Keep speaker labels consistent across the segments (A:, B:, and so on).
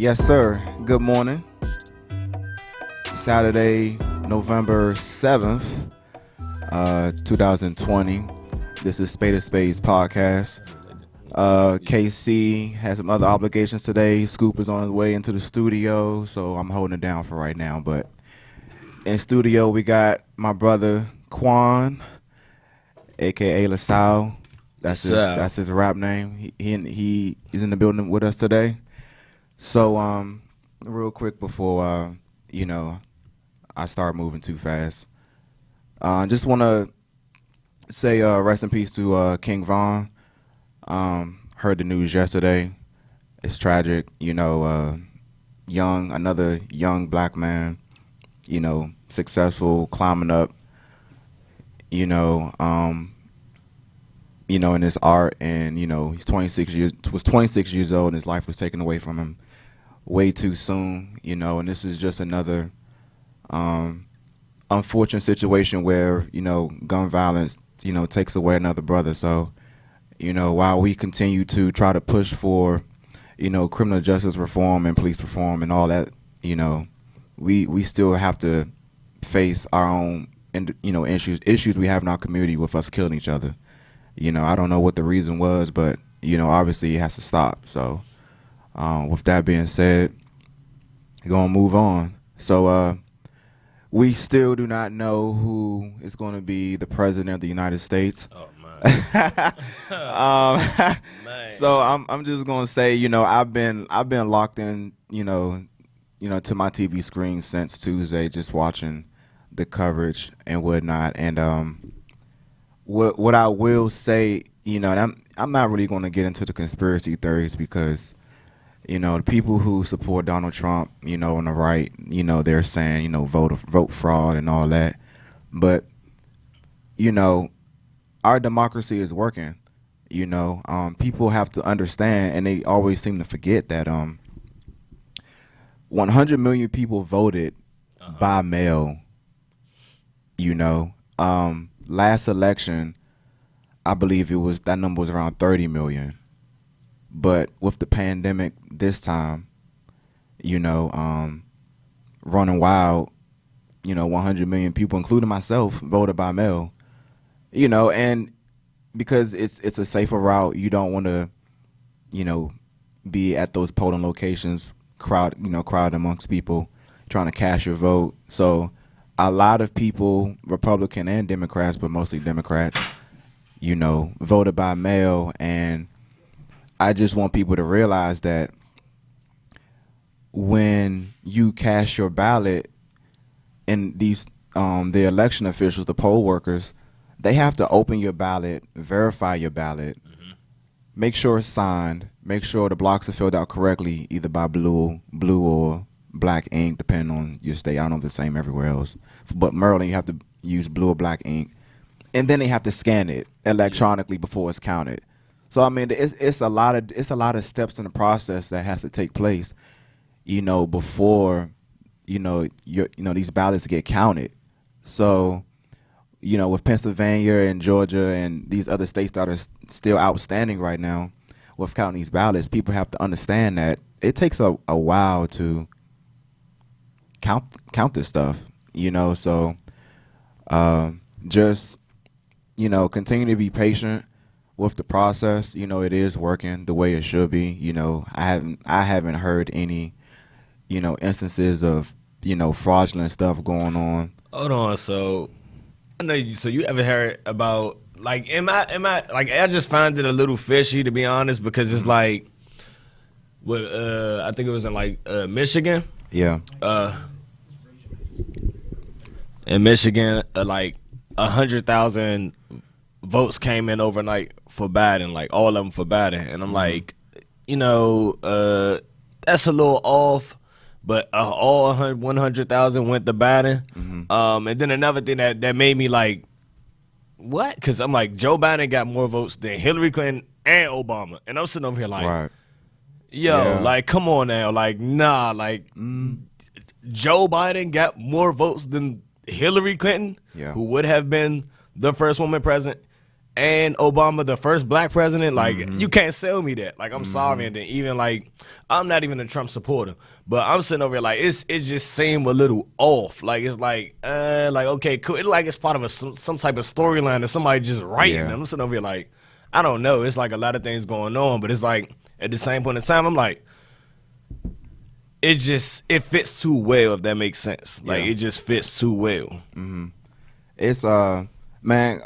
A: Yes, sir. Good morning. Saturday, November 7th, 2020. This is Spade of Spades podcast. KC has some other obligations today. Scoop is on his way into the studio, so I'm holding it down for right now. But in studio, we got my brother Quan, aka LaSalle. That's his rap name. He is in the building with us today. So real quick before I start moving too fast, just want to say rest in peace to King Von. Heard the news yesterday. It's tragic. Another young black man, successful, climbing up, in his art, and he's 26 years old, and his life was taken away from him way too soon, and this is just another unfortunate situation where gun violence takes away another brother. So while we continue to try to push for criminal justice reform and police reform and all that, we still have to face our own issues we have in our community with us killing each other. I don't know what the reason was, but obviously it has to stop. So with that being said, we're gonna move on. So we still do not know who is going to be the president of the United States.
B: Oh man.
A: Man. So I'm just gonna say, I've been locked in, to my TV screen since Tuesday, just watching the coverage and whatnot. And what I will say, and I'm not really going to get into the conspiracy theories because the people who support Donald Trump, on the right, they're saying, vote fraud and all that. But, our democracy is working. People have to understand, and they always seem to forget that 100 million people voted by mail. Last election, I believe that number was around 30 million. But with the pandemic this time, running wild, 100 million people, including myself, voted by mail. And because it's a safer route, you don't want to, be at those polling locations, crowd amongst people trying to cast your vote. So a lot of people, Republican and Democrats, but mostly Democrats, voted by mail. And I just want people to realize that when you cast your ballot, and these the election officials, the poll workers, they have to open your ballot, verify your ballot, make sure it's signed, make sure the blocks are filled out correctly, either by blue or black ink, depending on your state. I don't know if it's the same everywhere else. But Maryland, you have to use blue or black ink. And then they have to scan it electronically before it's counted. So I mean, it's a lot of steps in the process that has to take place, before these ballots get counted. So, with Pennsylvania and Georgia and these other states that are still outstanding right now with counting these ballots, people have to understand that it takes a while to count this stuff. So just continue to be patient with the process. It is working the way it should be. I haven't heard any instances of fraudulent stuff going on.
B: Hold on, so I know you. So you ever heard about am I I just find it a little fishy, to be honest, because it's like, I think it was in Michigan.
A: Yeah.
B: In Michigan, 100,000 votes came in overnight for Biden, all of them for Biden, and I'm like, that's a little off. But all 100,000 went to Biden. And then another thing that made me like, what? Because I'm like, Joe Biden got more votes than Hillary Clinton and Obama. And I'm sitting over here like,
A: right.
B: Come on now. Joe Biden got more votes than Hillary Clinton, who would have been the first woman president, and Obama, the first black president, like, you can't sell me that. Like, I'm sorry. And then even, like, I'm not even a Trump supporter, but I'm sitting over here like, it just seemed a little off. Like, it's like okay, cool. It's like it's part of some type of storyline that somebody just writing.
A: Yeah.
B: And I'm sitting over here like, I don't know. It's like a lot of things going on, but it's like, at the same point in time, I'm like, it fits too well, if that makes sense. Like, it just fits too well.
A: It's man,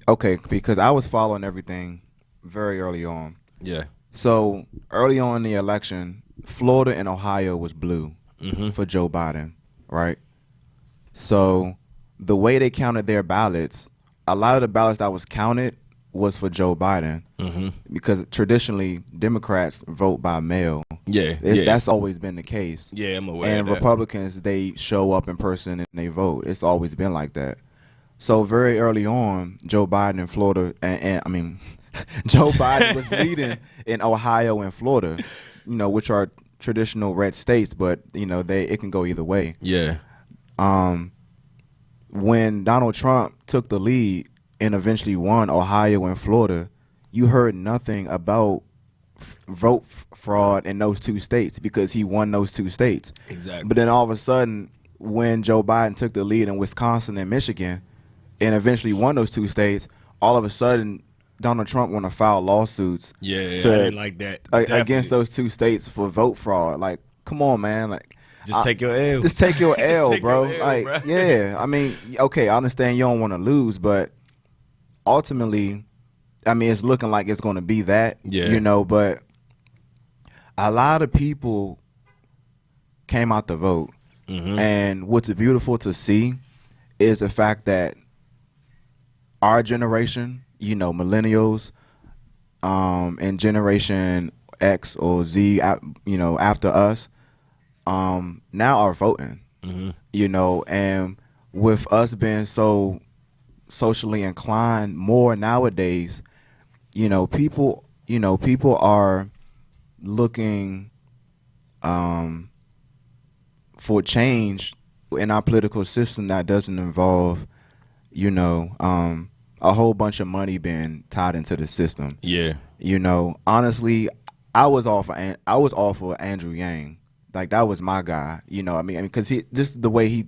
A: okay, because I was following everything very early on.
B: Yeah.
A: So early on in the election, Florida and Ohio was blue for Joe Biden, right? So the way they counted their ballots, a lot of the ballots that was counted was for Joe Biden, because traditionally Democrats vote by mail.
B: Yeah,
A: That's always been the case.
B: Yeah, I'm aware.
A: And
B: of that.
A: Republicans, they show up in person and they vote. It's always been like that. So very early on, Joe Biden in Florida, and I mean, Joe Biden was leading in Ohio and Florida, which are traditional red states, but it can go either way.
B: Yeah.
A: When Donald Trump took the lead and eventually won Ohio and Florida, you heard nothing about vote fraud in those two states because he won those two states.
B: Exactly.
A: But then all of a sudden, when Joe Biden took the lead in Wisconsin and Michigan and eventually won those two states, all of a sudden Donald Trump want to file lawsuits
B: I didn't like that.
A: against those two states for vote fraud. Like, come on, man. Like,
B: just take your L.
A: Just take your L,
B: take
A: bro.
B: your L,
A: like,
B: bro.
A: yeah. I mean, okay, I understand you don't want to lose, but ultimately, I mean, it's looking like it's going to be that, but a lot of people came out to vote. And what's beautiful to see is the fact that our generation, millennials, and Generation X or Z, after us, now are voting, and with us being so socially inclined more nowadays, people are looking for change in our political system that doesn't involve, a whole bunch of money being tied into the system.
B: Yeah.
A: Honestly, I was all for Andrew Yang. Like, that was my guy. Because he just the way he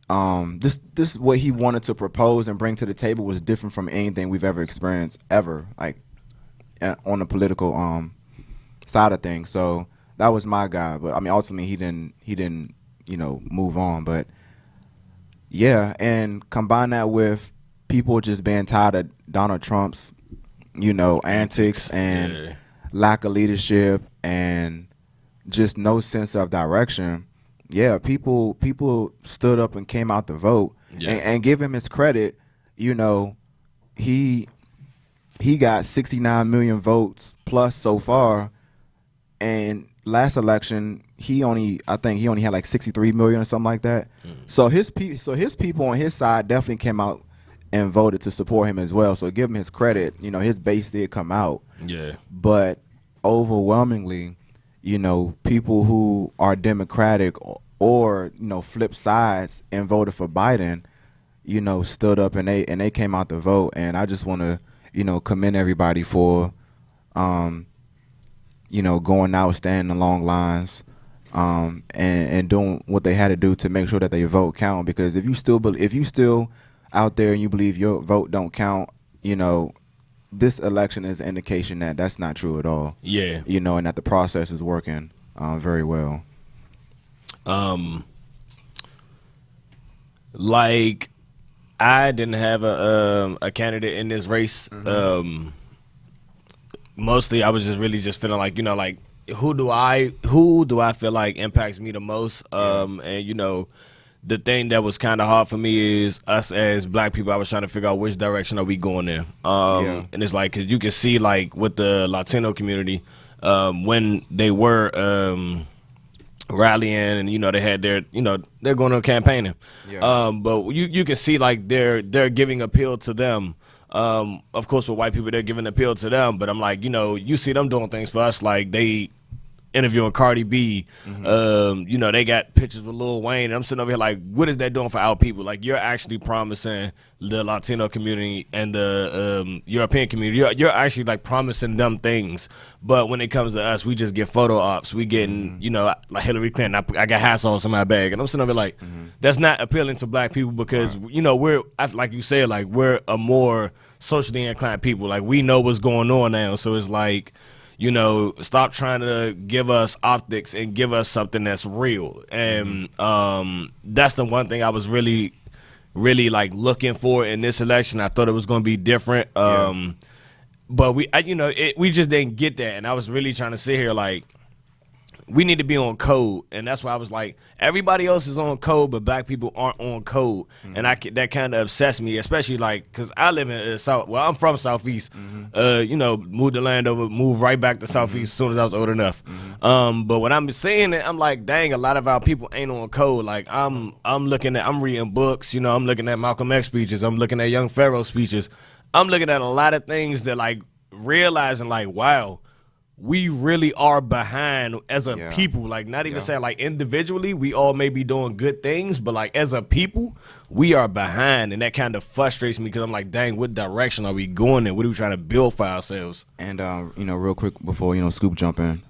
A: this what he wanted to propose and bring to the table was different from anything we've ever experienced ever, like on the political side of things. So that was my guy. But I mean, ultimately he didn't move on. But yeah, and combine that with people just being tired of Donald Trump's antics and lack of leadership and just no sense of direction. Yeah, people stood up and came out to vote, and give him his credit. He got 69 million votes plus so far, and last election I think he only had like 63 million or something like that. So his people on his side definitely came out and voted to support him as well. So give him his credit. His base did come out. Yeah, but overwhelmingly, people who are Democratic or flip sides and voted for Biden, stood up and they came out to vote. And I just want to, commend everybody for, going out, standing in long lines, and doing what they had to do to make sure that their vote count. Because if you still out there and you believe your vote don't count, this election is an indication that that's not true at all. Yeah. And that the process is working very well.
B: Like, I didn't have a candidate in this race. Mostly I was just really just feeling like, like, who do I feel like impacts me the most? And the thing that was kind of hard for me is us as black people. I was trying to figure out which direction are we going in. And it's like, 'cause you can see, like, with the Latino community, when they were rallying and they had their they're going on campaigning. But you can see, like, they're giving appeal to them. Of course, with white people, they're giving appeal to them. But I'm like, you see them doing things for us, like they interviewing Cardi B. You know, they got pictures with Lil Wayne. And I'm sitting over here like, what is that doing for our people? Like, you're actually promising the Latino community and the European community. You're actually like promising them things. But when it comes to us, we just get photo ops. We getting, you know, like Hillary Clinton. I got hot sauce in my bag, and I'm sitting over here like, that's not appealing to black people because you know we're like you said, like we're a more socially inclined people. Like we know what's going on now, so it's like, you know, stop trying to give us optics and give us something that's real. And that's the one thing I was really like looking for in this election. I thought it was going to be different. But we just didn't get that. And I was really trying to sit here like, we need to be on code, and that's why I was like, everybody else is on code, but black people aren't on code, and that kind of obsessed me, especially like because I live in South. Well, I'm from Southeast. You know, moved to Landover, moved right back to Southeast as soon as I was old enough. But when I'm saying it, I'm like, dang, a lot of our people ain't on code. Like I'm reading books. You know, I'm looking at Malcolm X speeches. I'm looking at Young Pharaoh speeches. I'm looking at a lot of things that like realizing like, wow, we really are behind as a people. Like not even saying like individually we all may be doing good things, but like as a people we are behind, and that kind of frustrates me because I'm like, dang, what direction are we going in? What are we trying to build for ourselves? And
A: you know, real quick before Scoop jump in,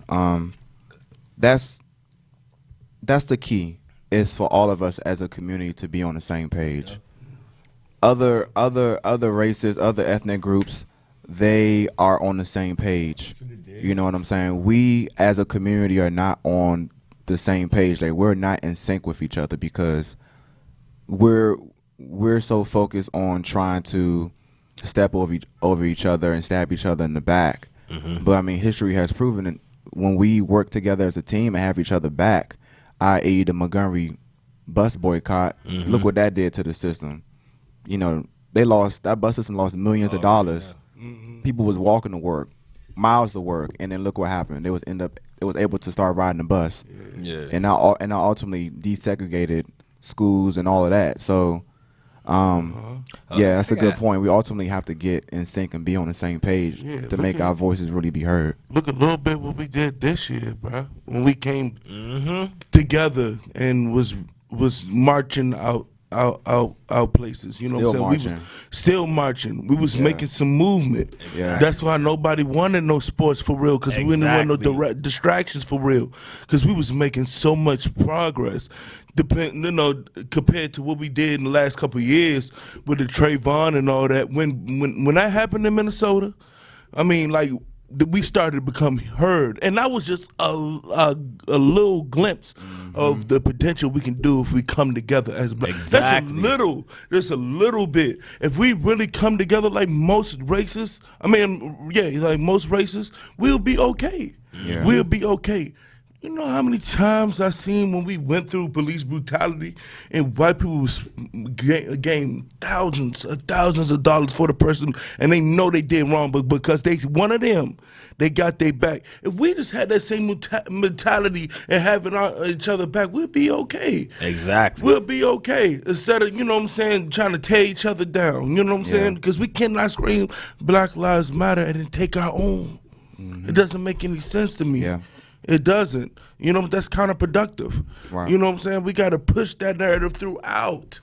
A: that's the key, is for all of us as a community to be on the same page. Other races, other ethnic groups, they are on the same page. You know what I'm saying? We as a community are not on the same page. Like we're not in sync with each other because we're so focused on trying to step over each other and stab each other in the back. But I mean, history has proven that when we work together as a team and have each other back, i.e. the Montgomery bus boycott, look what that did to the system. You know, that bus system lost millions of dollars. People was walking to work, miles to work, and then look what happened. It was able to start riding the bus. And now ultimately desegregated schools and all of that. So that's a good point. We ultimately have to get in sync and be on the same page to make our voices really be heard.
C: Look a little bit what we did this year, bro. When we came together and was marching out places, you know what I'm saying? We was still marching. We was making some movement. That's why nobody wanted no sports for real, because we didn't want no distractions for real, because we was making so much progress. Compared to what we did in the last couple of years with the Trayvon and all that. When that happened in Minnesota, I mean, like, we started to become heard, and that was just a little glimpse of the potential we can do if we come together as black.
B: Exactly.
C: That's a little bit. If we really come together like most races, like most races, we'll be okay. We'll be okay. You know how many times I seen when we went through police brutality and white people was getting thousands of dollars for the person, and they know they did wrong, but because they one of them, they got their back. If we just had that same mentality and having each other back, we'll be okay.
B: Exactly.
C: We'll be okay. Instead of, you know what I'm saying, trying to tear each other down. You know what I'm saying? Because we cannot scream Black Lives Matter and then take our own. It doesn't make any sense to me. It doesn't. You know, that's counterproductive. Right. You know what I'm saying? We got to push that narrative throughout.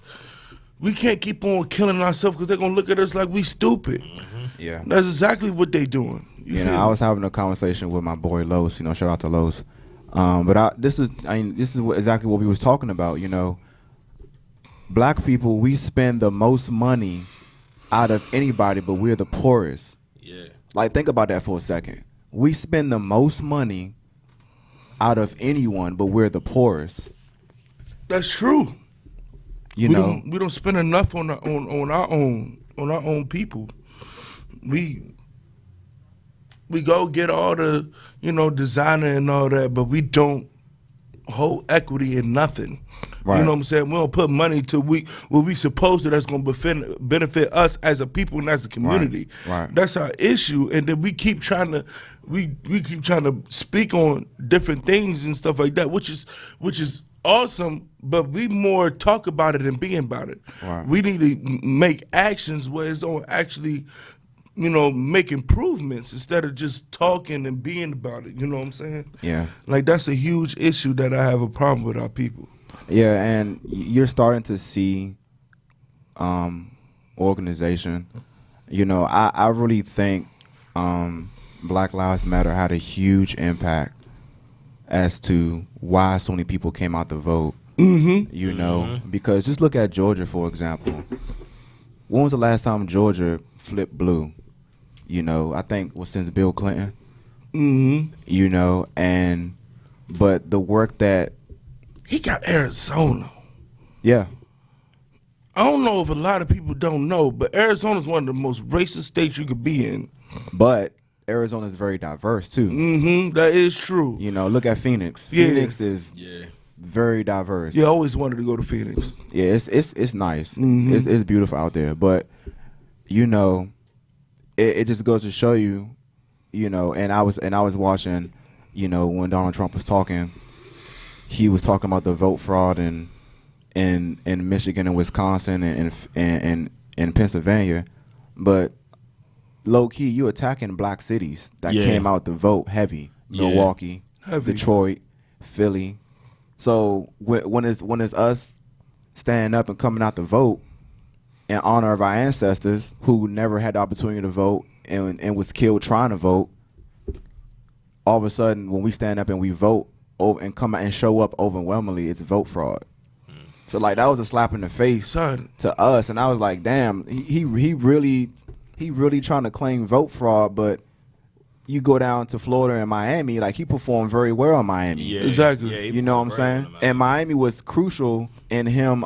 C: We can't keep on killing ourselves because they're going to look at us like we stupid. That's exactly what they doing.
A: I was having a conversation with my boy Los, shout out to Los. This is exactly what we was talking about, Black people, we spend the most money out of anybody, but we're the poorest. Like, think about that for a second. We spend the most money out of anyone, but we're the poorest.
C: That's true. We don't spend enough on our own people. We go get all the designer and all that, but we don't hold equity in nothing. Right. You know what I'm saying? We don't put money to what we supposed to that's going to benefit us as a people and as a community. Right. That's our issue, and then we keep trying to keep trying to speak on different things and stuff like that, which is awesome. But we more talk about it than being about it. Right. We need to make actions where it's on actually make improvements instead of just talking and being about it. You know what I'm saying?
A: Yeah.
C: Like, that's a huge issue that I have a problem with our people.
A: Yeah, and you're starting to see organization. I really think Black Lives Matter had a huge impact as to why so many people came out to vote. Because just look at Georgia, for example. When was the last time Georgia flipped blue? I think it was since Bill Clinton. But the work that
C: he got Arizona.
A: Yeah.
C: I don't know if a lot of people don't know, but Arizona is one of the most racist states you could be in.
A: But Arizona is very diverse too.
C: That is true.
A: Look at Phoenix.
C: Yeah.
A: Phoenix is very diverse.
C: Yeah, I always wanted to go to Phoenix.
A: Yeah, it's nice. It's beautiful out there. But it just goes to show you, and I was watching, when Donald Trump was talking, he was talking about the vote fraud in Michigan and Wisconsin and Pennsylvania, but low key you attacking black cities that came out to vote heavy. Milwaukee, Detroit, Philly. So when it's us standing up and coming out to vote in honor of our ancestors who never had the opportunity to vote and was killed trying to vote, all of a sudden when we stand up and we vote and come out and show up overwhelmingly, it's vote fraud. So like that was a slap in the face to us, and I was like, damn, he really trying to claim vote fraud, but you go down to Florida and Miami, like he performed very well in Miami.
C: Yeah, exactly.
B: Yeah,
A: you know what I'm saying? And Miami was crucial in him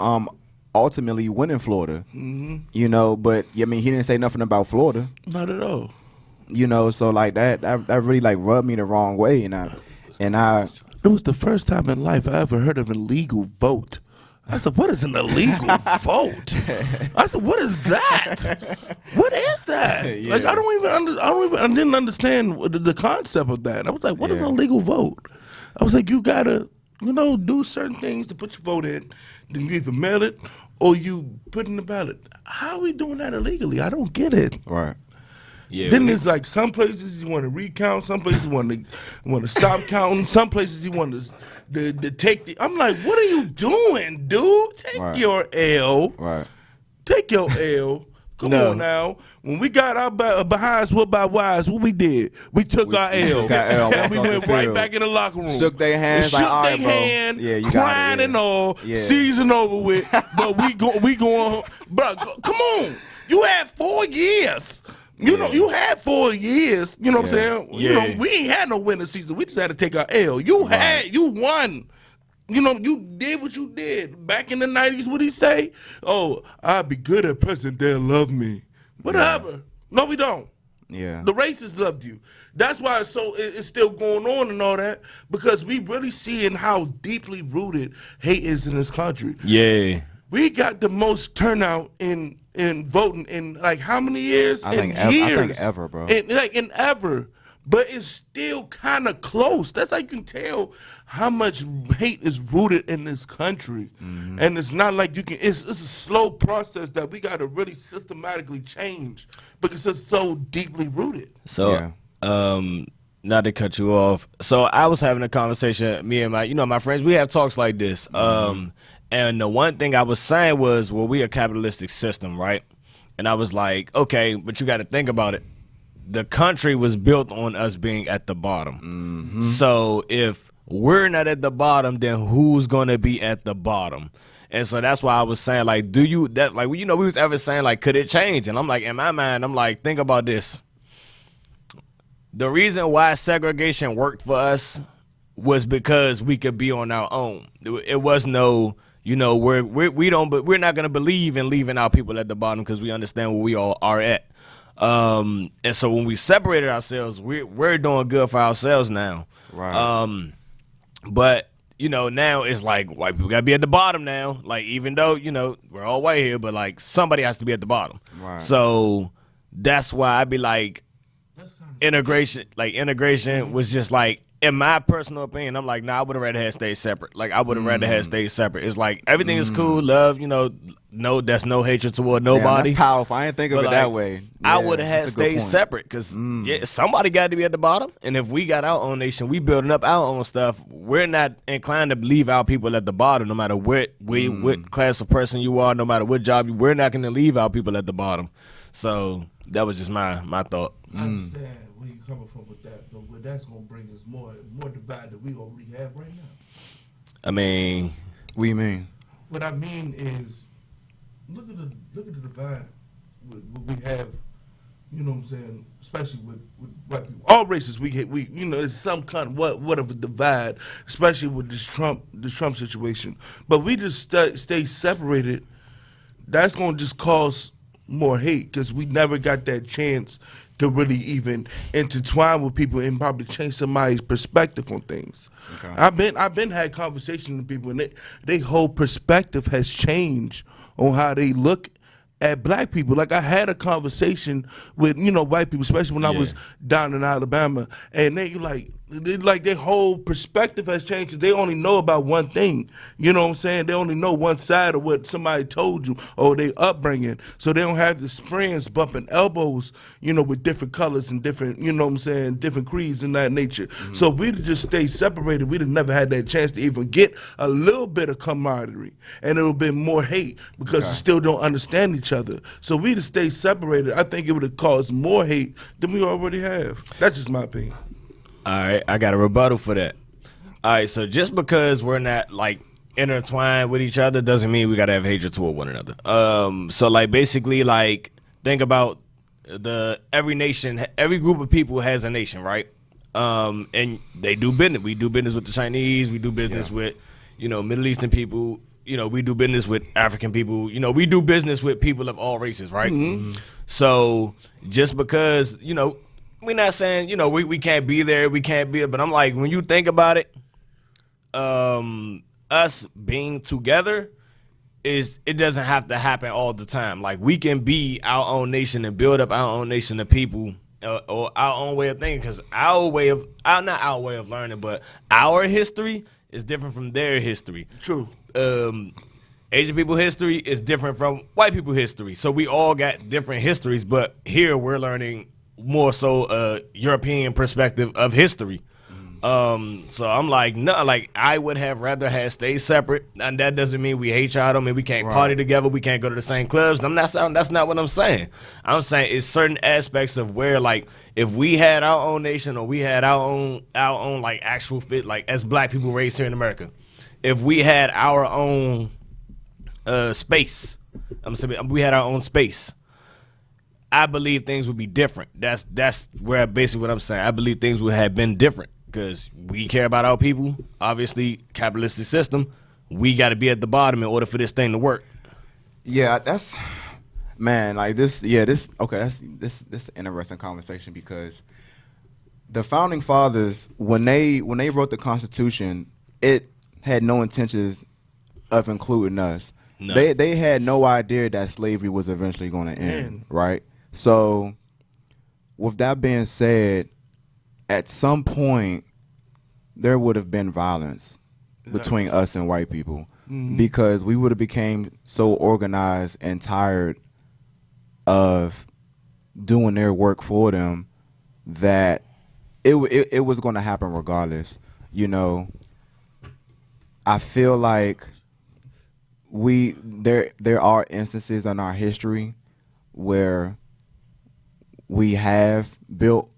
A: ultimately winning Florida. But I mean, he didn't say nothing about Florida.
C: Not at all.
A: So like that really like rubbed me the wrong way, and I.
C: It was the first time in life I ever heard of an illegal vote. I said, "What is an illegal vote?" I said, "What is that? What is that?"
A: Yeah.
C: Like I didn't understand the concept of that. I was like, "What is an illegal vote?" I was like, "You gotta, do certain things to put your vote in. Then you either mail it or you put in the ballot. How are we doing that illegally? I don't get it."
A: Right.
B: Yeah.
C: Then there's like some places you want to recount, some places you want to stop counting, some places you want to take the. I'm like, what are you doing, dude? Take your L.
A: Right.
C: Take your L. Come on now. When we got our behinds whooped by wives, what we did? We took our L. And we went right back in the locker room.
A: Shook their hands.
C: Shook
A: like, all
C: their
A: right, bro.
C: hand.
A: Yeah, you
C: crying
A: got it,
C: and all.
A: Yeah.
C: Season over with. But we going. Bro, come on. You had 4 years. You had 4 years. You know what I'm saying?
B: Yeah.
C: We ain't had no winning season. We just had to take our L. You won. You did what you did. Back in the 90s, what'd he say? Oh, I'd be good at president. They'll love me. Whatever. Yeah. No, we don't.
A: Yeah.
C: The racists loved you. That's why it's still going on and all that, because we really seeing how deeply rooted hate is in this country.
B: Yeah.
C: We got the most turnout in voting in like how many years?
A: I think ever, bro.
C: In ever. But it's still kind of close. That's how you can tell how much hate is rooted in this country. And it's not like you can, it's a slow process that we got to really systematically change because it's so deeply rooted.
B: So, not to cut you off. So I was having a conversation, me and my friends, we have talks like this. And the one thing I was saying was, well, we a capitalistic system, right? And I was like, okay, but you got to think about it. The country was built on us being at the bottom. So if we're not at the bottom, then who's going to be at the bottom? And so that's why I was saying, like, we was ever saying, like, could it change? And I'm like, in my mind, I'm like, think about this. The reason why segregation worked for us was because we could be on our own. It was no, we're not going to believe in leaving our people at the bottom because we understand where we all are at. And so when we separated ourselves, we're doing good for ourselves now.
A: Right.
B: But now it's like white people gotta be at the bottom now. Like even though we're all white here, but like somebody has to be at the bottom.
A: Right.
B: So that's why I'd be like, integration was just like in my personal opinion, I'm like, nah, I would have rather had stayed separate. Like, I would have rather had stayed separate. It's like, everything is cool, love, no, there's no hatred toward nobody.
A: That's powerful. I didn't think of it that way.
B: I would have had stayed separate because somebody got to be at the bottom. And if we got our own nation, we building up our own stuff, we're not inclined to leave our people at the bottom, no matter what class of person you are, no matter what job we're not going to leave our people at the bottom. So that was just my thought.
C: I understand where you're coming from with that, but that's going to bring us more divide that we already have right now.
B: I mean,
A: what do you mean?
C: What I mean is, look at the divide we have. You know what I'm saying? Especially with white people, all races we it's some kind of what of a divide, especially with this Trump situation. But we just stay separated. That's going to just cause more hate because we never got that chance to really even intertwine with people and probably change somebody's perspective on things. Okay. I've been had conversations with people and they whole perspective has changed on how they look at black people. Like I had a conversation with white people, especially when I was down in Alabama, and they their whole perspective has changed because they only know about one thing. You know what I'm saying? They only know one side of what somebody told you or their upbringing, so they don't have the friends bumping elbows, with different colors and different, different creeds and that nature. Mm-hmm. So if we'd just stayed separated, we'd have never had that chance to even get a little bit of camaraderie, and it would have been more hate because we still don't understand each other. So we'd have stayed separated. I think it would have caused more hate than we already have. That's just my opinion.
B: All right, I got a rebuttal for that. All right, so just because we're not like intertwined with each other doesn't mean we gotta have hatred toward one another. So like basically like think about every nation, every group of people has a nation, right? And they do business. We do business with the Chinese. We do business with Middle Eastern people. We do business with African people. We do business with people of all races, right? Mm-hmm. So just because we're not saying, we can't be there, but I'm like, when you think about it, us being together it doesn't have to happen all the time. Like we can be our own nation and build up our own nation of people or our own way of thinking, because not our way of learning, but our history is different from their history.
C: True.
B: Asian people history is different from white people history. So we all got different histories, but here we're learning more so European perspective of history. So I'm like, no, like I would have rather had stayed separate, and that doesn't mean we hate y'all. I mean, we can't party together, we can't go to the same clubs. That's not what I'm saying. I'm saying it's certain aspects of where, like, if we had our own nation or we had our own like actual fit, like as black people raised here in America, if we had our own space, we had our own space, I believe things would be different. That's where basically what I'm saying. I believe things would have been different because we care about our people. Obviously, capitalistic system, we got to be at the bottom in order for this thing to work.
A: Yeah, that's like this. Yeah, this an interesting conversation because the founding fathers, when they wrote the Constitution, it had no intentions of including us. No. They had no idea that slavery was eventually going to end, right? So, with that being said, at some point, there would have been violence between us and white people because we would have became so organized and tired of doing their work for them that it was going to happen regardless. I feel like there are instances in our history where we have built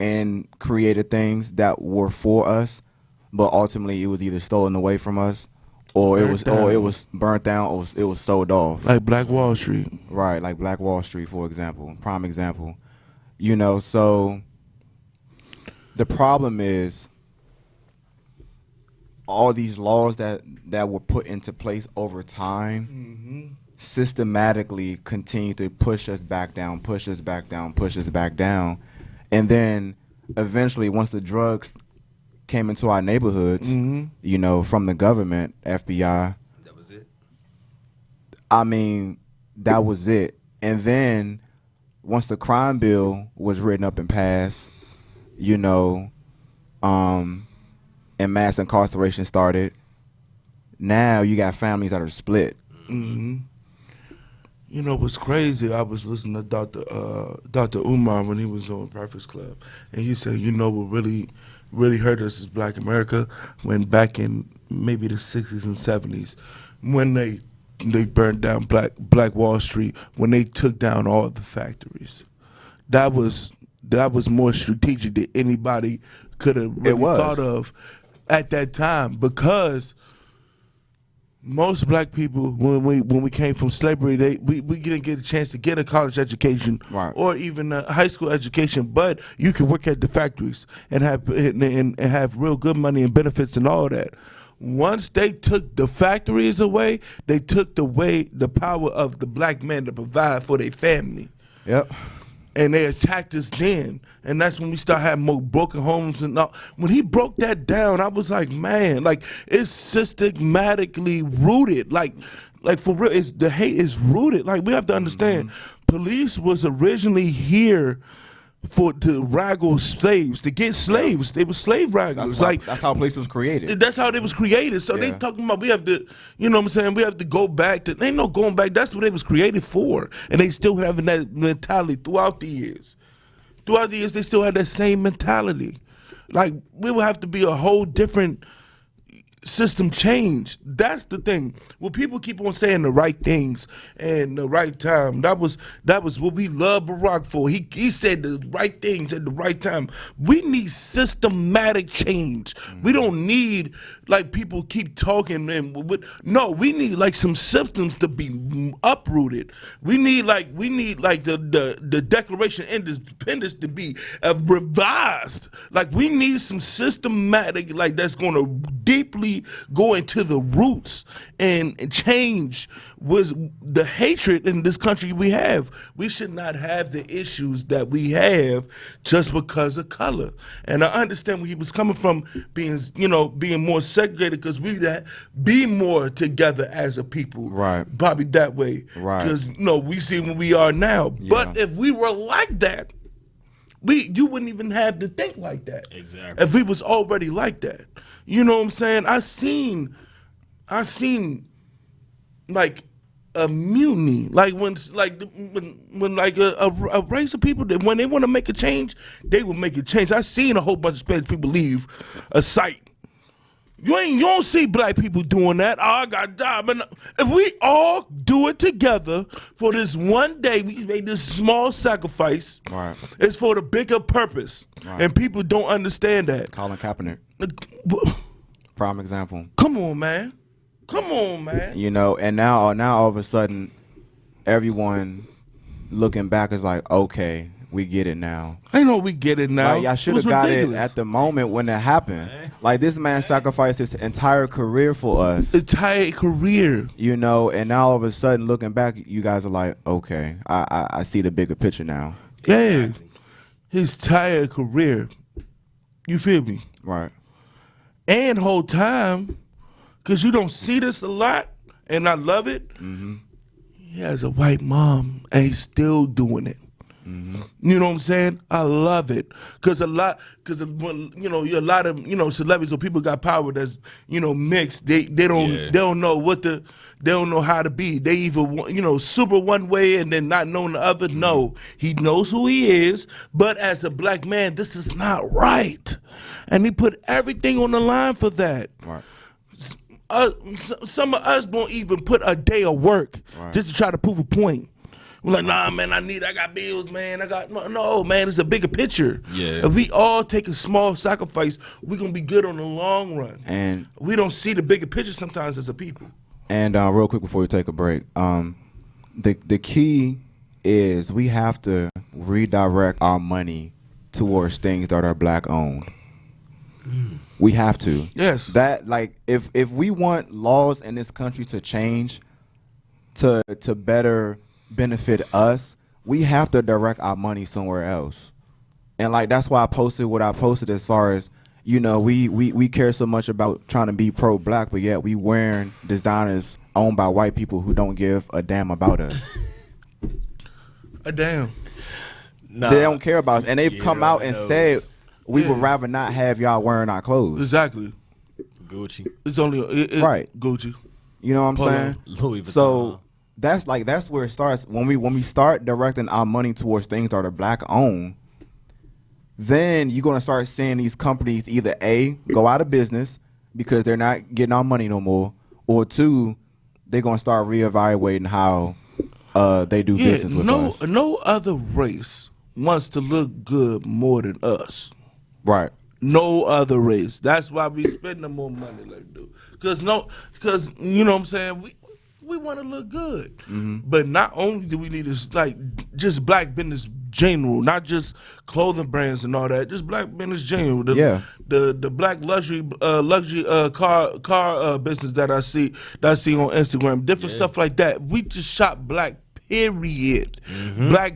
A: and created things that were for us, but ultimately it was either stolen away from us, or it was burnt down, or it was sold off.
C: Like Black Wall Street,
A: right? Like Black Wall Street, for example, prime example. So the problem is all these laws that were put into place over time systematically continue to push us back down, and then eventually once the drugs came into our neighborhoods, from the government, FBI,
B: that was it.
A: I mean, that was it. And then once the crime bill was written up and passed, and mass incarceration started, now you got families that are split.
C: Mm-hmm. You know what's crazy? I was listening to Dr. Umar when he was on Breakfast Club, and he said, you know what really hurt us as Black America, when back in maybe the 60s and 70s, when they burned down Black Wall Street, when they took down all the factories. That was more strategic than anybody could have really thought of at that time, because most Black people, when we came from slavery, we didn't get a chance to get a college education,
A: right,
C: or even a high school education. But you could work at the factories and have real good money and benefits and all that. Once they took the factories away, they took away the power of the Black man to provide for their family.
A: Yep.
C: And they attacked us then, and that's when we start having more broken homes and all. When he broke that down, I was like, man, like, it's systematically rooted. Like for real, the hate is rooted. Like, we have to understand, police was originally here to raggle slaves, to get slaves. They were slave wranglers.
A: That's how police was created.
C: That's how they was created. So they talking about we have to, you know what I'm saying, we have to go back to, ain't no going back. That's what they was created for. And they still having that mentality throughout the years. Throughout the years, they still had that same mentality. Like, we would have to be a whole different system change. That's the thing. Well, people keep on saying the right things and the right time. That was what we love Barack for. He said the right things at the right time. We need systematic change. We don't need, like, people keep talking no, we need like some systems to be uprooted. We need like the Declaration of Independence to be revised. Like, we need some systematic, like, that's going to deeply go into the roots and change was the hatred in this country we have. We should not have the issues that we have just because of color. And I understand where he was coming from, being more segregated, because we be more together as a people.
A: Right.
C: Probably that way.
A: Right.
C: Because we see what we are now.
A: Yeah.
C: But if we were like that, you wouldn't even have to think like that.
B: Exactly.
C: If we was already like that. You know what I'm saying? I seen like a mutiny, like when like a race of people that when they want to make a change, they will make a change. I seen a whole bunch of Spanish people leave a site. You don't see Black people doing that. Oh, I got a job. And if we all do it together for this one day, we make this small sacrifice.
A: Right.
C: It's for the bigger purpose.
A: Right.
C: And people don't understand that.
A: Colin Kaepernick, prime example.
C: Come on, man. Come on, man.
A: You know, and now all of a sudden, everyone looking back is like, okay, we get it now.
C: I know we get it now.
A: Like, y'all should have got it at the moment when it happened. Like, this man sacrificed his entire career for us.
C: Entire career.
A: You know, and now all of a sudden, looking back, you guys are like, okay, I see the bigger picture now.
C: Yeah. His entire career. You feel me?
A: Right.
C: And whole time, because you don't see this a lot, and I love it. Mm-hmm. He has a white mom, and he's still doing it. Mm-hmm. You know what I'm saying? I love it, because a lot of celebrities or people got power that's mixed. They don't know how to be. They either super one way and then not knowing the other. Mm-hmm. No, he knows who he is, but as a Black man, this is not right, and he put everything on the line for that.
A: Right.
C: Some of us won't even put a day of work just to try to prove a point. We're like, nah, man, I got bills, man. No, man, it's a bigger picture.
B: Yeah.
C: If we all take a small sacrifice, we're going to be good on the long run.
A: And
C: we don't see the bigger picture sometimes as a people.
A: And real quick before we take a break, the key is we have to redirect our money towards things that are Black owned. We have to.
C: Yes.
A: That, like, if we want laws in this country to change to better benefit us, we have to direct our money somewhere else. And like, that's why I posted what I posted, as far as, we care so much about trying to be pro-Black, but yet we wearing designers owned by white people who don't give a damn about us.
C: A damn.
A: They don't care about us. And they've come out and said We would rather not have y'all wearing our clothes.
C: Exactly.
B: Gucci.
C: It's only
A: right.
C: Gucci.
A: You know what I'm saying?
B: Louis Vuitton.
A: So that's where it starts. When we start directing our money towards things that are black owned, then you're gonna start seeing these companies either A, go out of business because they're not getting our money no more, or two, they're gonna start reevaluating how they do business with us.
C: No other race wants to look good more than us.
A: Right.
C: No other race. That's why we spending more money like dude. Because you know what I'm saying, we want to look good. But not only do we need to like just black business general, not just clothing brands and all that, just black business general. The black luxury car business that I see on Instagram, different stuff like that. We just shop black. Period. Black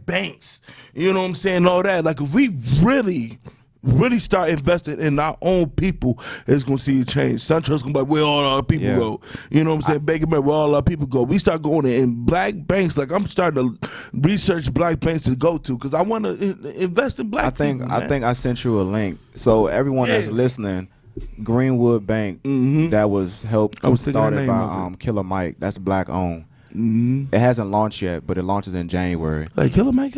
C: banks. You know what I'm saying? All that. Like if we really start investing in our own people, it's gonna see a change. SunTrust gonna be like, where all our people go? You know what I'm saying? Bank of America, where all our people go. We start going in black banks. Like I'm starting to research black banks to go to because I want to invest in black people.
A: I think I sent you a link. So everyone that's listening, Greenwood Bank, that was started by Killer Mike. That's black owned. It hasn't launched yet, but it launches in January.
C: Like Killer Mike.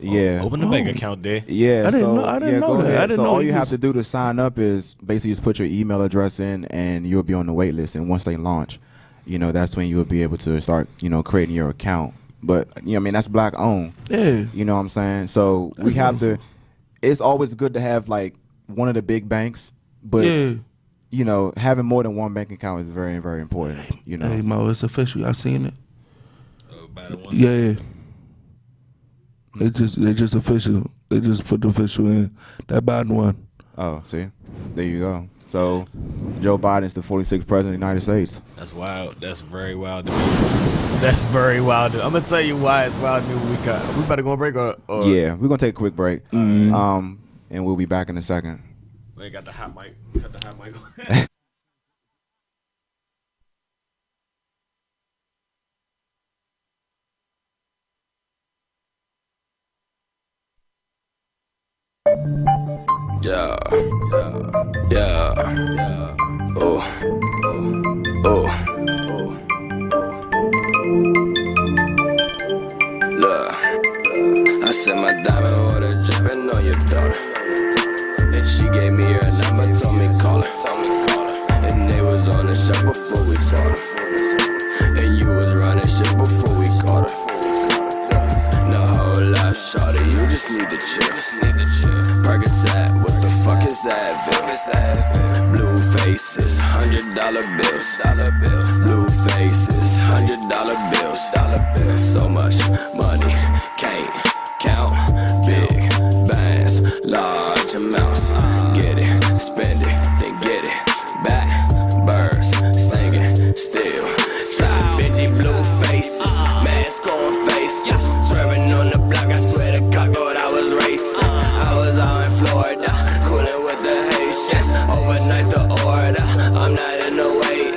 A: Yeah.
B: Open a bank account there.
A: Yeah.
C: I didn't know that.
A: So all you have to do to sign up is basically just put your email address in, and you'll be on the wait list. And once they launch, that's when you'll be able to start, creating your account. But that's black owned.
C: Yeah.
A: You know what I'm saying? So we have to. It's always good to have like one of the big banks, but. Yeah. Having more than one bank account is very, very important.
C: Hey Mo, it's official. Y'all seen it?
B: One.
C: Yeah. They just official. They just put the official in. That Biden one.
A: Oh, see? There you go. So Joe Biden's the 46th president of the United States.
B: That's wild. That's very wild to me. That's very wild. I'm gonna tell you why it's wild to me. We better go on break or
A: yeah, we're gonna take a quick break. And we'll be back in a second.
B: We ain't got the hot mic. Cut the hot mic. Yeah. Look, I said my diamond water dripping on your daughter, and she gave me her number, told me call her, and they was on the shop before we bought her, and you was running shit before we caught her. No whole life, shorty, you just need to chill. Percocet, what the fuck is that? Blue faces, $100 bills. Blue faces, $100 bills. So much money, can't count. Big bands, large amounts. Get it, spend it, then get it back. Birds singing, still try. Benji blue faces, mask on faces. Swerving on the block, I swear to God, thought I was racing. I was out in Florida, cooling with the Haitians. Overnight the order, I'm not in the waiting.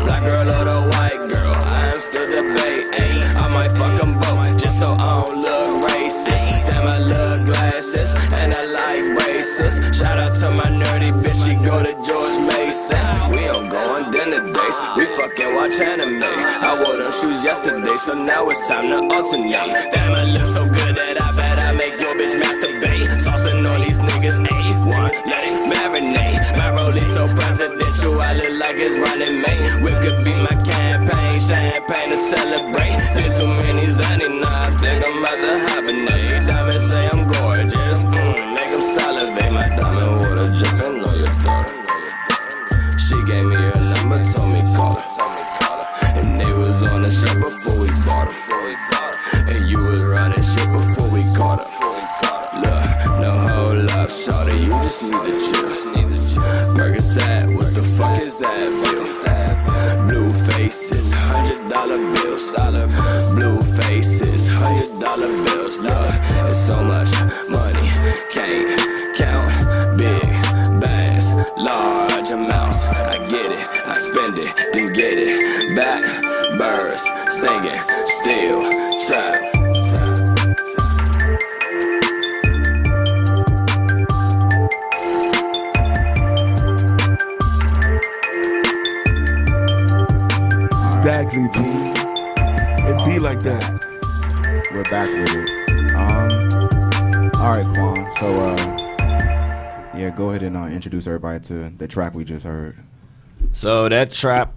B: Black girl or the white girl, I am still debating. I might fuck them both, just so I don't look racist. Damn, I love glasses, and I like braces. Shout out to my nerdy bitch, she go to George Mason. We don't go on dinner dates, we fucking watch anime. I wore them shoes yesterday, so now it's time to alternate. Damn, I look so good that I bet I make your bitch masturbate. Saucing on these niggas, A1, let it marinate. My rollie so presidential, I look like it's running mate. We could be my campaign, champagne to celebrate. Been too many Zanny, now I think I'm about to hibernate. Diamonds say I'm gorgeous, make them salivate. My diamond water dripping on your daughter. She gave me her number, told me call her, and they was on the shop before we bought her, and you was running shit before we caught her. Look, no whole lot, shorty, you just need to chill. Percocet, what the fuck is that? Blue faces, $100 bills. Blue faces, $100 bills. Look, it's so much money, can't count. Big bands, large amounts. I get it, I spend it, then get it back. Birds singing, still trap.
C: me, fool. It be like that.
A: We're back with it. All right, Quan. So, yeah, go ahead and introduce everybody to the track we just heard.
B: So that track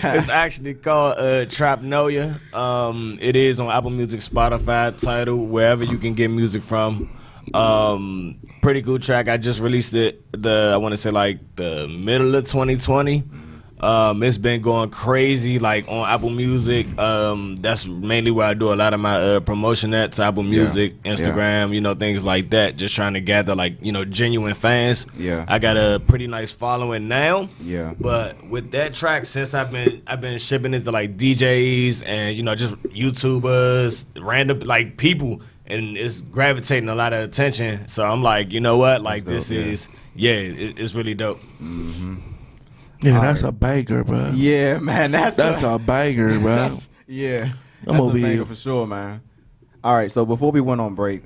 B: it's actually called Trap Know Ya. It is on Apple Music, Spotify, Tidal, wherever you can get music from. Pretty cool track. I just released it I want to say like the middle of 2020. It's been going crazy like on Apple Music. That's mainly where I do a lot of my promotion at, to Apple Music, Instagram, you know, things like that. Just trying to gather like, you know, genuine fans.
A: Yeah.
B: I got a pretty nice following now.
A: Yeah.
B: But with that track, since I've been shipping it to like DJs and, you know, just YouTubers, random like people, and it's gravitating a lot of attention. So I'm like, you know what? Like
A: That's
B: this
A: dope,
B: it's really dope.
A: Mm-hmm.
C: Yeah, that's a banger, bro.
A: Yeah, man, that's
C: a banger, bro.
A: Yeah,
C: I'm over here
A: for sure, man. All right, so before we went on break,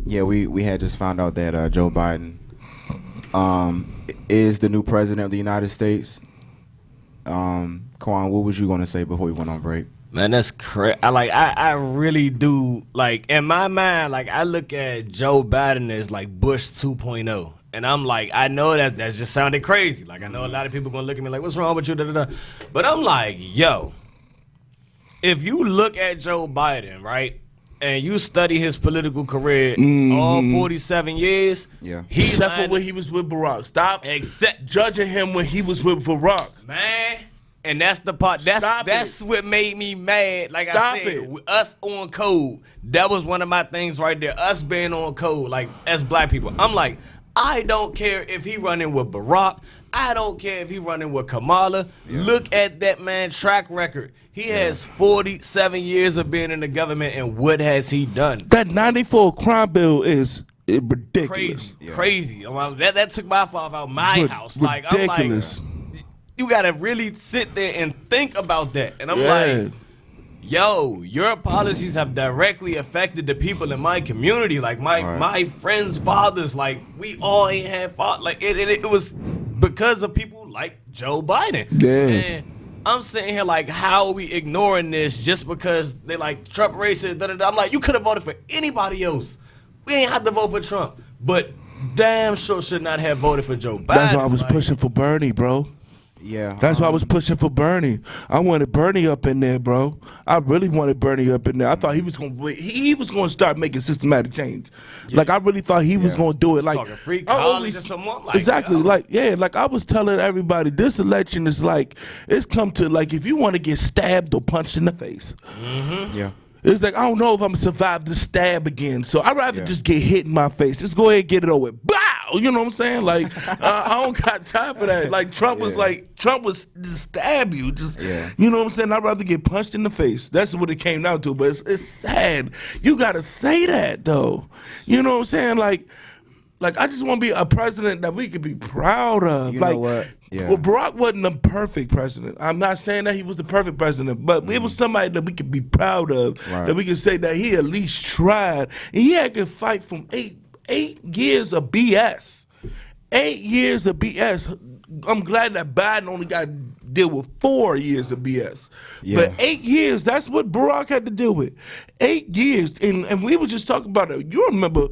A: yeah, we had just found out that Joe Biden is the new president of the United States. Quan, what was you gonna say before we went on break?
B: Man, that's crazy. I really do, like, in my mind, like, I look at Joe Biden as like Bush 2.0. And I'm like, I know that just sounded crazy. Like, I know a lot of people gonna look at me like, what's wrong with you? Da, da, da. But I'm like, yo, if you look at Joe Biden, right, and you study his political career, all 47 years,
C: except for when he was with Barack. Stop judging him when he was with Barack.
B: Man. And that's the part. That's what made me mad. Like I said, us on code. That was one of my things right there. Us being on code, like as black people. I'm like, I don't care if he running with Barack. I don't care if he running with Kamala. Yeah. Look at that man's track record. He has 47 years of being in the government, and what has he done?
C: That 94 crime bill is ridiculous.
B: Crazy. That took my father out my house. Like,
C: ridiculous.
B: I'm like, you gotta really sit there and think about that. And I'm like, yo, your policies have directly affected the people in my community. Like my friends' fathers, like we all ain't had fathers. Like it was because of people like Joe Biden.
C: Yeah.
B: And I'm sitting here like, how are we ignoring this just because they like Trump racist? Da, da, da. I'm like, you could have voted for anybody else. We ain't have to vote for Trump, but damn sure should not have voted for Joe Biden.
C: That's why I was pushing for Bernie, bro.
A: Yeah,
C: that's why I was pushing for Bernie. I wanted Bernie up in there, bro. I really wanted Bernie up in there. I thought he was gonna start making systematic change. Yeah. Like I really thought he was gonna do it. Like
B: talking free college or something. Like,
C: exactly. Like like I was telling everybody, this election is like it's come to like if you want to get stabbed or punched in the face.
A: Yeah.
C: It's like I don't know if I'm gonna survive the stab again, so I'd rather just get hit in my face. Just go ahead and get it over with. Bow! You know what I'm saying? Like I don't got time for that. Like Trump was just stab you. Just you know what I'm saying? I'd rather get punched in the face. That's what it came down to. But it's sad. You gotta say that though. You know what I'm saying? Like I just want to be a president that we could be proud of.
A: You know what? Yeah.
C: Well, Barack wasn't a perfect president. I'm not saying that he was the perfect president, but it was somebody that we could be proud of. Right. That we could say that he at least tried. And he had to fight from eight years of BS. 8 years of BS. I'm glad that Biden only got to deal with 4 years of BS. Yeah. But 8 years, that's what Barack had to deal with. 8 years. And we were just talking about it. You remember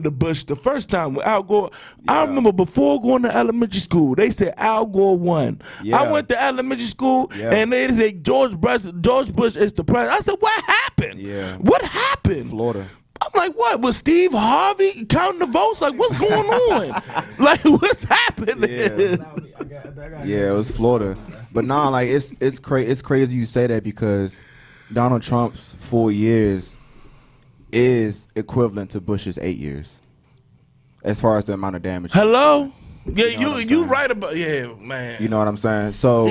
C: the Bush the first time with Al Gore. I remember before going to elementary school, they said Al Gore won. I went to elementary school and they said George Bush is the president. I said, what happened?
A: Yeah.
C: What happened?
A: Florida.
C: I'm like, what? Was Steve Harvey counting the votes? Like, what's going on? Like, what's happening?
A: Yeah, it was Florida. But nah, like it's crazy you say that because Donald Trump's 4 years is equivalent to Bush's 8 years, as far as the amount of damage.
C: Hello? Yeah, you right about man.
A: You know what I'm saying? So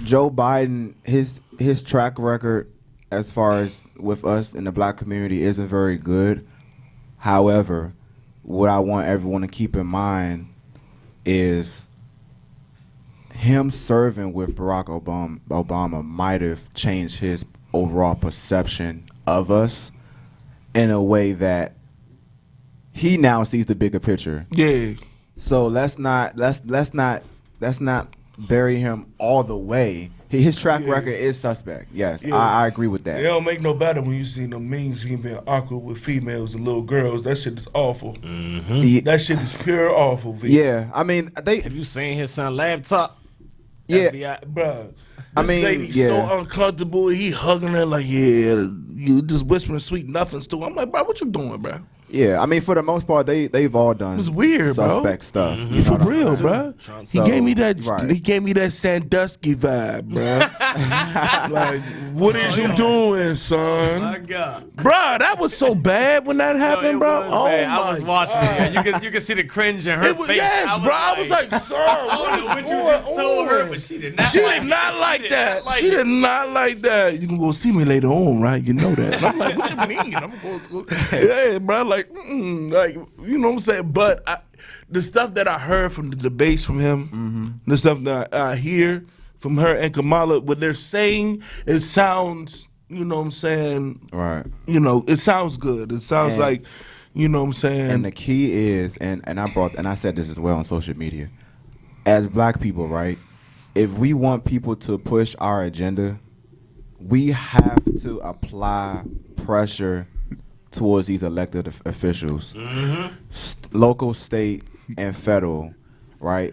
A: Joe Biden, his track record as far as with us in the black community isn't very good. However, what I want everyone to keep in mind is him serving with Barack Obama might have changed his overall perception of us in a way that he now sees the bigger picture.
C: Yeah.
A: So let's not bury him all the way. His track record is suspect. Yes, I agree with that.
C: It don't make no better when you see the memes he being awkward with females and little girls. That shit is awful. That shit is pure awful. V.
A: Yeah, I mean,
B: Have you seen his son laptop?
A: Yeah,
B: FBI?
C: Bruh.
A: I mean,
C: lady's so uncomfortable. He hugging her like, yeah, you just whispering sweet nothings to her. I'm like, bro, what you doing, bro?
A: Yeah, I mean, for the most part, they've all done
C: It's weird,
A: suspect stuff. You know
C: For
A: what I'm
C: real,
A: saying?
C: bro.
A: So,
C: He gave me that.
A: right.
C: He gave me that Sandusky vibe, bro. Like, what is you doing, son?
B: My God.
C: Bruh, that was so bad when that happened, bro.
B: Oh,
C: My
B: I was watching it. You can see the cringe in her
C: It was,
B: face.
C: yes, bro. I was like, son,
B: I don't know
C: what
B: what
C: is
B: you
C: going
B: just told her,
C: on?
B: but she did not.
C: She did not like that. She did not like that. You can go see me later on, right? You know that. And I'm like, what you mean? I'm going to go. Yeah, bro. Like, like, you know what I'm saying? But the stuff that I heard from the debates from him, the stuff that I hear from her and Kamala, what they're saying, it sounds, you know what I'm saying?
A: Right.
C: You know, it sounds good. It sounds like, you know what I'm saying?
A: And the key is, and I said this as well on social media, as black people, right? If we want people to push our agenda, we have to apply pressure towards these elected officials, local, state, and federal, right?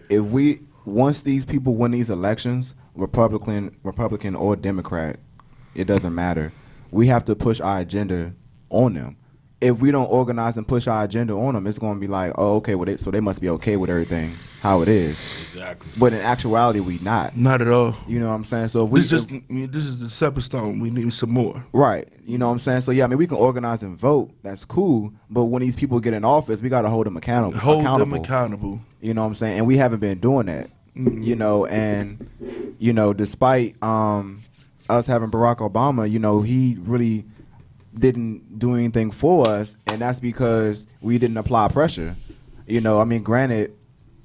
A: Once these people win these elections, Republican or Democrat, it doesn't matter. We have to push our agenda on them. If we don't organize and push our agenda on them, it's going to be like, oh, okay, well, so they must be okay with everything how it is.
B: Exactly.
A: But in actuality, we not.
C: Not at all.
A: You know what I'm saying? So if we
C: This is the stepping stone. We need some more.
A: right. You know what I'm saying? So yeah, I mean, we can organize and vote. That's cool. But when these people get in office, we got to hold them accountable.
C: Them accountable.
A: You know what I'm saying? And we haven't been doing that. You know, and you know, despite us having Barack Obama, you know, he really didn't do anything for us, and that's because we didn't apply pressure. You know, I mean, granted,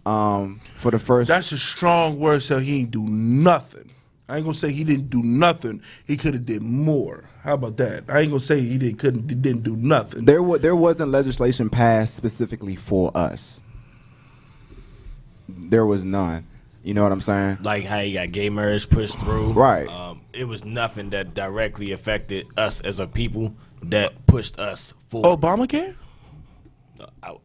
A: for the first,
C: That's a strong word. So he ain't do nothing. I ain't gonna say he didn't do nothing. He could have did more. How about that? I ain't gonna say he didn't do nothing.
A: there wasn't legislation passed specifically for us. There was none. You know what I'm saying?
B: Like how you got gay marriage pushed through.
A: Right.
B: It was nothing that directly affected us as a people that pushed us forward.
C: Obamacare?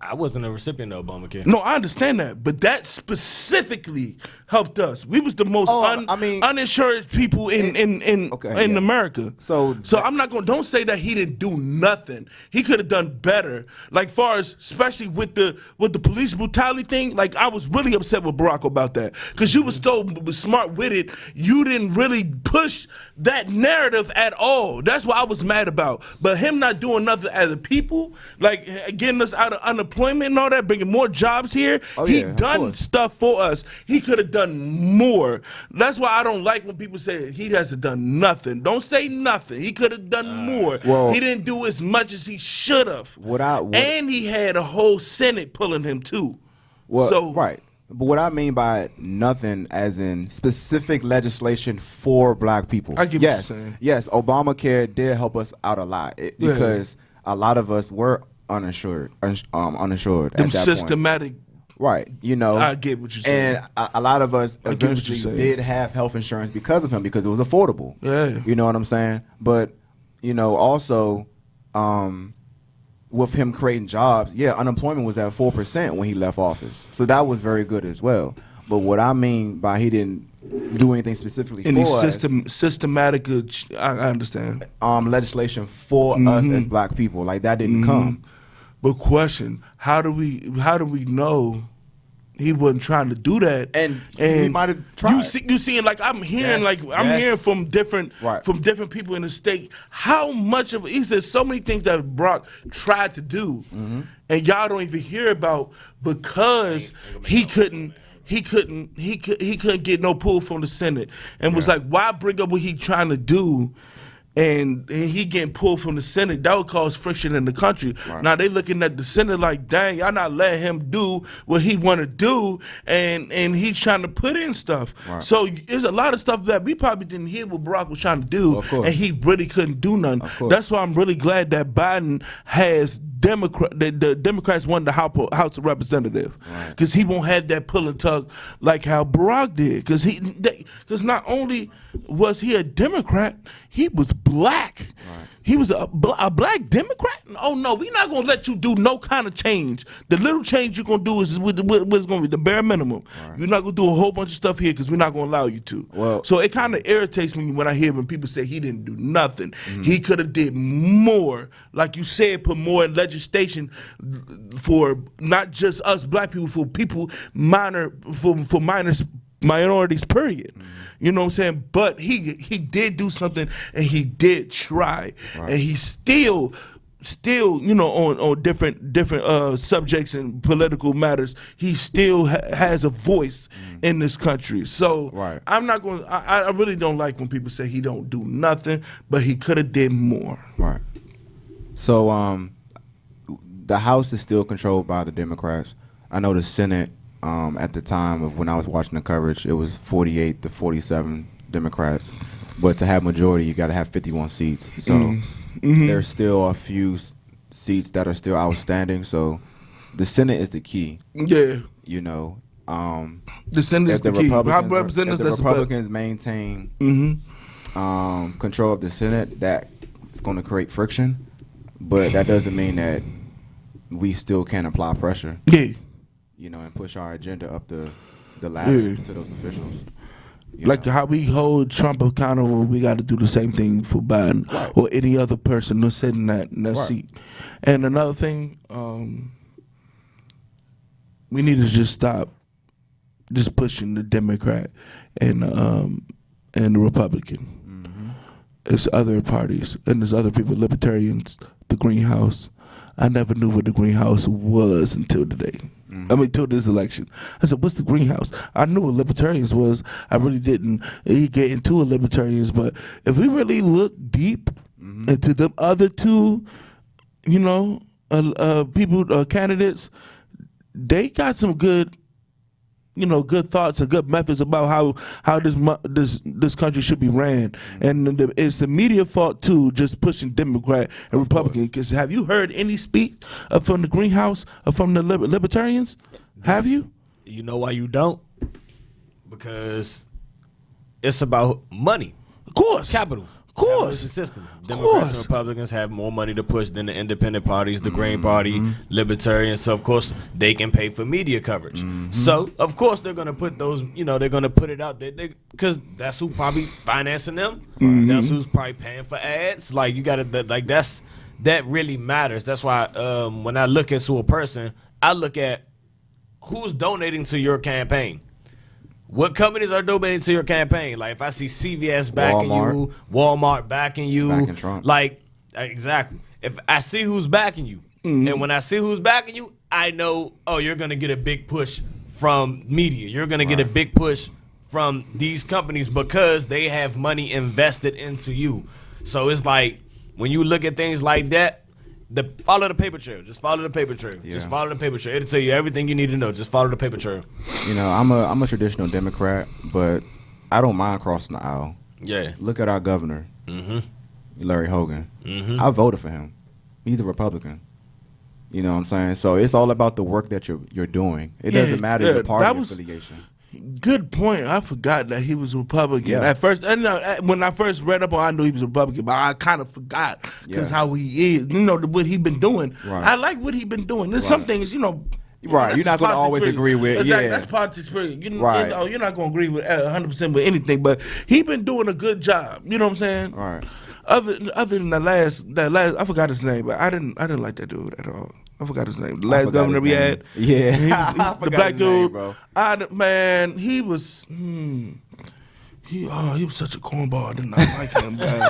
B: I wasn't a recipient of Obamacare.
C: No, I understand that, but that specifically helped us. We was the most uninsured people in America.
A: So
C: I'm not going. Don't say that he didn't do nothing. He could have done better. Like far as especially with the police brutality thing. Like I was really upset with Barack about that because you was so smart with it. You didn't really push that narrative at all. That's what I was mad about. But him not doing nothing as a people, like getting us out of unemployment and all that, bringing more jobs here. He done stuff for us. He could have done more. That's why I don't like when people say he hasn't done nothing. Don't say nothing. He could have done more.
A: Well,
C: he didn't do as much as he should have. And he had a whole Senate pulling him too.
A: Right. But what I mean by nothing, as in specific legislation for black people.
C: I get what you're saying.
A: Yes, Obamacare did help us out a lot because a lot of us were uninsured
C: Them
A: at that
C: systematic.
A: point. Right, you know.
C: I get what you're saying.
A: And a lot of us eventually did have health insurance because of him, because it was affordable.
C: Yeah.
A: You know what I'm saying? But, you know, also, with him creating jobs, unemployment was at 4% when he left office. So that was very good as well. But what I mean by he didn't do anything specifically for us,
C: systematic, I understand.
A: Legislation for us as black people, like that didn't come.
C: But question: How do we know he wasn't trying to do that?
A: And he might have tried.
C: You seeing like I'm hearing hearing from different people in the state how much of he says so many things that Brock tried to do, and y'all don't even hear about because he couldn't get no pull from the Senate, and was like, why bring up what he trying to do? And he getting pulled from the Senate, that would cause friction in the country. Right. Now they looking at the Senate like, dang, y'all not letting him do what he want to do, and he's trying to put in stuff. Right. So there's a lot of stuff that we probably didn't hear what Barack was trying to do, and he really couldn't do nothing. That's why I'm really glad that Biden has the Democrats won the House of Representatives, because he won't have that pull and tug like how Barack did. Because not only was he a Democrat, he was black. Right. He was a black Democrat. Oh no, we're not gonna let you do no kind of change. The little change you're gonna do is what's gonna be the bare minimum. Right. You're not gonna do a whole bunch of stuff here because we're not gonna allow you to. Well, so it kind of irritates me when I hear when people say he didn't do nothing. He could have did more, like you said, put more in legislation for not just us black people, for people for minorities, period. You know what I'm saying? But he did do something, and he did try, and he still, you know, on different subjects and political matters, he still has a voice in this country. So I'm not going. I really don't like when people say he don't do nothing, but he could have did more.
A: Right. So the House is still controlled by the Democrats. I know the Senate. At the time of when I was watching the coverage, it was 48 to 47 Democrats. But to have majority, you got to have 51 seats. So there's still a few seats that are still outstanding. So the Senate is the key. Yeah. You know.
C: The Senate is the key.
A: If the Republicans maintain control of the Senate, that it's going to create friction. But that doesn't mean that we still can't apply pressure. Yeah. You know, and push our agenda up the ladder to those officials.
C: Like how we hold Trump accountable, we got to do the same thing for Biden or any other person who's sitting in that seat. And another thing, we need to just stop just pushing the Democrat and the Republican. It's other parties, and there's other people, libertarians, the greenhouse. I never knew what the greenhouse was until today. I mean, till this election. I said, what's the greenhouse? I knew what libertarians was. I really didn't get into a libertarians. But if we really look deep into them other two, you know, candidates, they got some good, you know, good thoughts and good methods about how this country should be ran, and it's the media fault too, just pushing Democrat and Republican. Because have you heard any speak from the greenhouse or from the libertarians? Have you?
B: You know why you don't? Because it's about money.
C: Of course,
B: capital.
C: Of course.
B: The system. Democrats and Republicans have more money to push than the independent parties, the Green Party, Libertarians. So, of course, they can pay for media coverage. So, of course, they're going to put those, you know, they're going to put it out there because that's who probably financing them. That's who's probably paying for ads. Like, you got to, like, that really matters. That's why when I look into a person, I look at who's donating to your campaign. What companies are donating to your campaign? Like if I see CVS backing you, Walmart backing you,
A: backing Trump.
B: Like exactly. If I see who's backing you, and when I see who's backing you, I know, oh, you're gonna get a big push from media. You're gonna get a big push from these companies because they have money invested into you. So it's like when you look at things like that, follow the paper trail. Just follow the paper trail. Yeah. Just follow the paper trail. It'll tell you everything you need to know. Just follow the paper trail.
A: You know, I'm a traditional Democrat, but I don't mind crossing the aisle. Yeah. Look at our governor, Larry Hogan. I voted for him. He's a Republican. You know what I'm saying? So it's all about the work that you're doing. It doesn't matter the party affiliation.
C: Good point. I forgot that he was Republican at first. When I first read up on, I knew he was Republican, but I kind of forgot because how he is. You know what he been doing. Right. I like what he been doing. There's some things, you know.
A: Right, you're not going to always agree with.
C: That's politics. You know, you're not going to agree with 100% with anything, but he been doing a good job. You know what I'm saying? Right. Other than that last, I forgot his name, but I didn't like that dude at all. I forgot his name. The last governor we had.
A: Yeah.
C: The black dude. Bro. Man, he was. He was such a cornball. I did not like him, bro.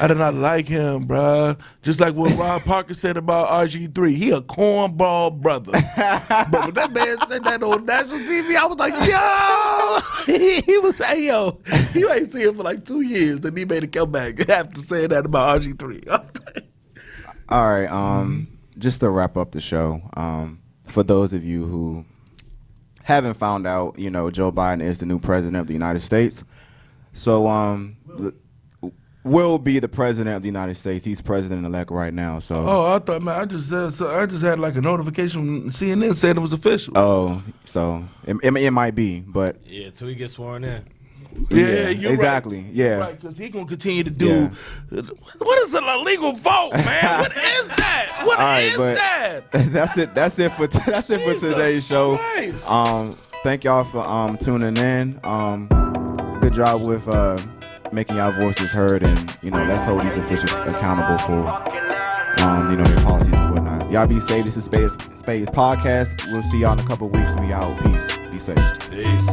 C: I did not like him, bro. Just like what Rob Parker said about RG3. He a cornball brother. But when that man said that on national TV, I was like, yo. He was saying, yo. You ain't seen him for like 2 years. Then he made a comeback after saying that about RG3.
A: All right. Just to wrap up the show, for those of you who haven't found out, you know, Joe Biden is the new president of the United States. So, will be the president of the United States. He's president-elect right now. So.
C: Oh, I thought, man, I just had like a notification from CNN saying it was official.
A: Oh, so it might be, but
B: yeah, until he gets sworn in.
C: Yeah, you're
A: exactly.
C: Right.
A: Yeah,
C: right, because he's gonna continue to do. Yeah. What is an illegal vote, man? What is that? What is that?
A: That's it for today's show.
C: Christ.
A: Thank y'all for tuning in. Good job with making y'all voices heard, and let's hold these officials accountable for their policies and whatnot. Y'all be safe. This is Spades Podcast. We'll see y'all in a couple weeks. We out. Peace. Be safe.
B: Peace.